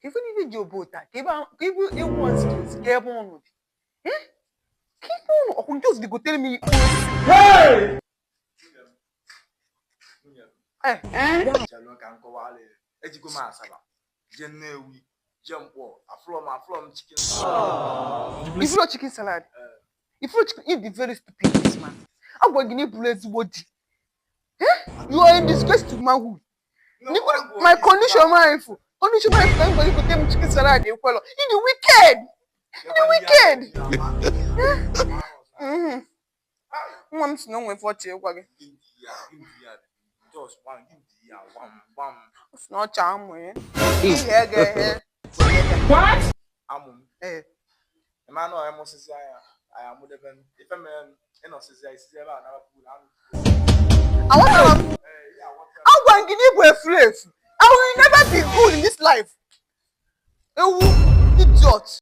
Even if you both that, even you want to get on. Eh? Keep on, or just go tell me. Hey! Jalo can go ale. Ezigbo masaba. Jenewi, jumbo, a from chicken salad. If you not chicken salad, if you chicken, eat the very stupid this man. I'm going to give you body. You are in disgrace to manhood. My condition, my info. Condition, my info. Anybody could tell me chicken salad. You follow. In the wicked. In the wicked. Want to know when for you? Just one, one. It's not charm, eh? What? Eh. Man, I must say, I am with them. If a man, and also say, I want to. I'm going to give you a flave. I will never be good in this life. You idiot.